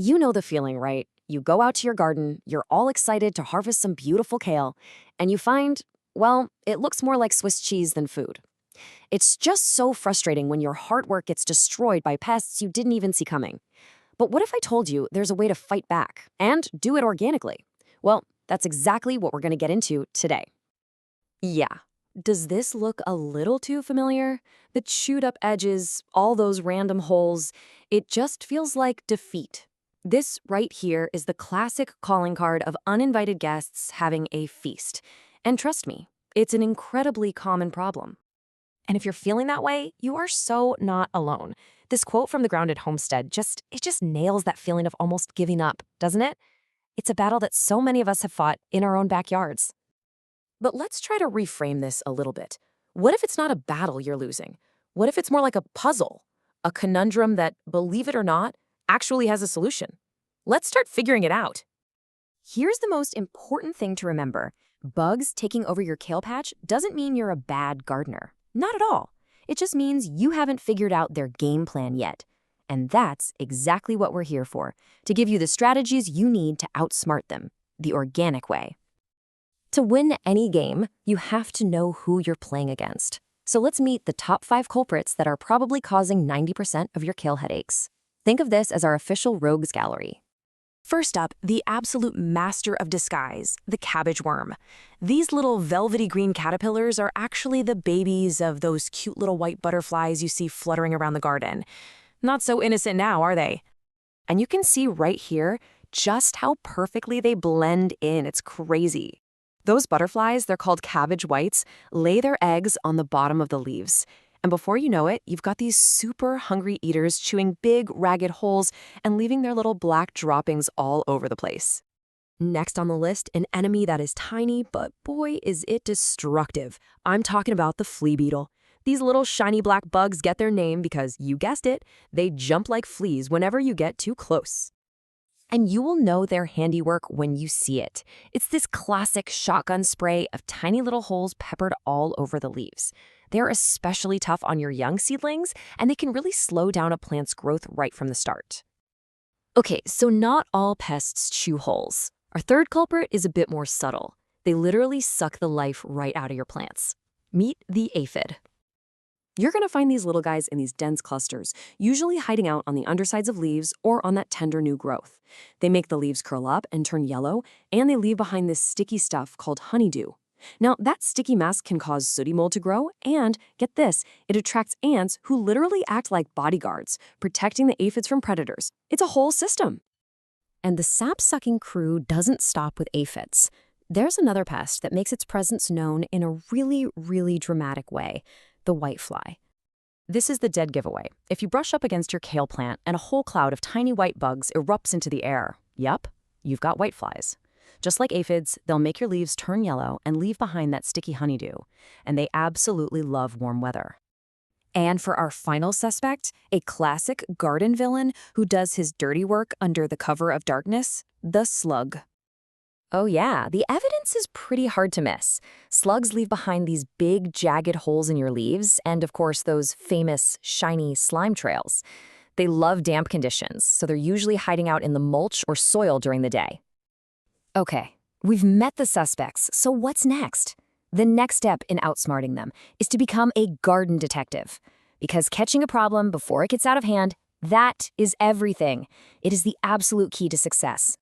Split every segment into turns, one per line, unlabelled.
You know the feeling, right? You go out to your garden, you're all excited to harvest some beautiful kale, and you find, well, it looks more like Swiss cheese than food. It's just so frustrating when your hard work gets destroyed by pests you didn't even see coming. But what if I told you there's a way to fight back and do it organically? Well, that's exactly what we're going to get into today. Yeah. Does this look a little too familiar? The chewed up edges, all those random holes, it just feels like defeat. This right here is the classic calling card of uninvited guests having a feast. And trust me, it's an incredibly common problem. And if you're feeling that way, you are so not alone. This quote from the Grounded Homestead just nails that feeling of almost giving up, doesn't it? It's a battle that so many of us have fought in our own backyards. But let's try to reframe this a little bit. What if it's not a battle you're losing? What if it's more like a puzzle? A conundrum that, believe it or not, actually has a solution. Let's start figuring it out. Here's the most important thing to remember. Bugs taking over your kale patch doesn't mean you're a bad gardener. Not at all. It just means you haven't figured out their game plan yet. And that's exactly what we're here for, to give you the strategies you need to outsmart them, the organic way. To win any game, you have to know who you're playing against. So let's meet the top 5 culprits that are probably causing 90% of your kale headaches. Think of this as our official rogues gallery. First up, the absolute master of disguise, the cabbage worm. These little velvety green caterpillars are actually the babies of those cute little white butterflies you see fluttering around the garden. Not so innocent now, are they? And you can see right here just how perfectly they blend in. It's crazy. Those butterflies, they're called cabbage whites, lay their eggs on the bottom of the leaves. And before you know it, you've got these super hungry eaters chewing big, ragged holes and leaving their little black droppings all over the place. Next on the list, an enemy that is tiny, but boy, is it destructive. I'm talking about the flea beetle. These little shiny black bugs get their name because, you guessed it, they jump like fleas whenever you get too close. And you will know their handiwork when you see it. It's this classic shotgun spray of tiny little holes peppered all over the leaves. They're especially tough on your young seedlings, and they can really slow down a plant's growth right from the start. Okay, so not all pests chew holes. Our third culprit is a bit more subtle. They literally suck the life right out of your plants. Meet the aphid. You're going to find these little guys in these dense clusters, usually hiding out on the undersides of leaves or on that tender new growth. They make the leaves curl up and turn yellow, and they leave behind this sticky stuff called honeydew. Now, that sticky mess can cause sooty mold to grow, and get this, it attracts ants who literally act like bodyguards, protecting the aphids from predators. It's a whole system. And the sap-sucking crew doesn't stop with aphids. There's another pest that makes its presence known in a really, really dramatic way. The whitefly. This is the dead giveaway. If you brush up against your kale plant and a whole cloud of tiny white bugs erupts into the air, yup, you've got whiteflies. Just like aphids, they'll make your leaves turn yellow and leave behind that sticky honeydew, and they absolutely love warm weather. And for our final suspect, a classic garden villain who does his dirty work under the cover of darkness, the slug. Oh yeah, the evidence is pretty hard to miss. Slugs leave behind these big, jagged holes in your leaves, and of course those famous, shiny slime trails. They love damp conditions, so they're usually hiding out in the mulch or soil during the day. Okay, we've met the suspects, so what's next? The next step in outsmarting them is to become a garden detective. Because catching a problem before it gets out of hand, that is everything. It is the absolute key to success.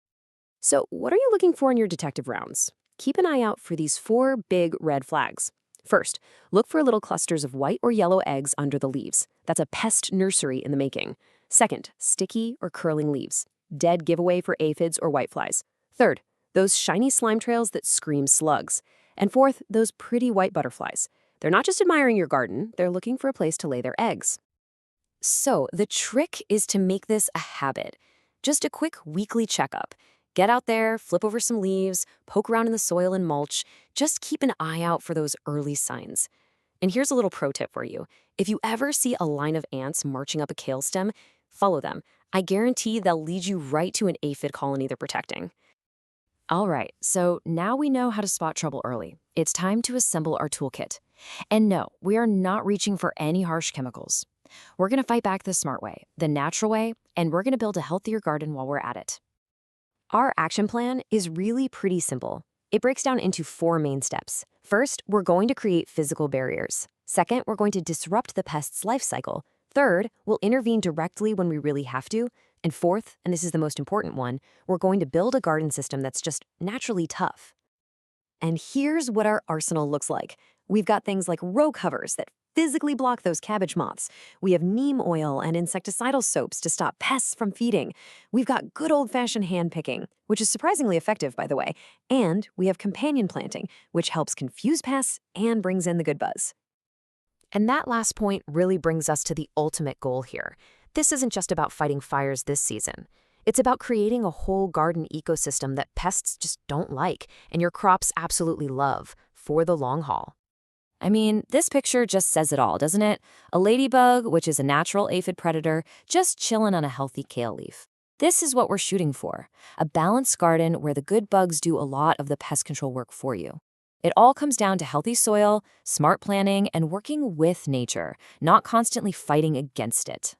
So what are you looking for in your detective rounds? Keep an eye out for these 4 big red flags. First, look for little clusters of white or yellow eggs under the leaves. That's a pest nursery in the making. Second, sticky or curling leaves. Dead giveaway for aphids or whiteflies. Third, those shiny slime trails that scream slugs. And fourth, those pretty white butterflies. They're not just admiring your garden, they're looking for a place to lay their eggs. So the trick is to make this a habit. Just a quick weekly checkup. Get out there, flip over some leaves, poke around in the soil and mulch. Just keep an eye out for those early signs. And here's a little pro tip for you. If you ever see a line of ants marching up a kale stem, follow them. I guarantee they'll lead you right to an aphid colony they're protecting. All right, so now we know how to spot trouble early. It's time to assemble our toolkit. And no, we are not reaching for any harsh chemicals. We're going to fight back the smart way, the natural way, and we're going to build a healthier garden while we're at it. Our action plan is really pretty simple. It breaks down into 4 main steps. First, we're going to create physical barriers. Second, we're going to disrupt the pest's life cycle. Third, we'll intervene directly when we really have to. And fourth, and this is the most important one, we're going to build a garden system that's just naturally tough. And here's what our arsenal looks like. We've got things like row covers that physically block those cabbage moths. We have neem oil and insecticidal soaps to stop pests from feeding. We've got good old-fashioned hand picking, which is surprisingly effective, by the way. And we have companion planting, which helps confuse pests and brings in the good buzz. And that last point really brings us to the ultimate goal here. This isn't just about fighting fires this season. It's about creating a whole garden ecosystem that pests just don't like and your crops absolutely love for the long haul. I mean, this picture just says it all, doesn't it? A ladybug, which is a natural aphid predator, just chilling on a healthy kale leaf. This is what we're shooting for, a balanced garden where the good bugs do a lot of the pest control work for you. It all comes down to healthy soil, smart planning, and working with nature, not constantly fighting against it.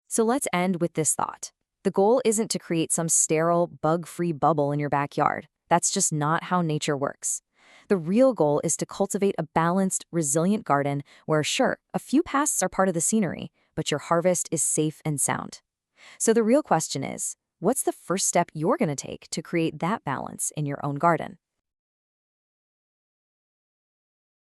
So let's end with this thought. The goal isn't to create some sterile, bug-free bubble in your backyard. That's just not how nature works. The real goal is to cultivate a balanced, resilient garden where, sure, a few pests are part of the scenery, but your harvest is safe and sound. So the real question is, what's the first step you're going to take to create that balance in your own garden?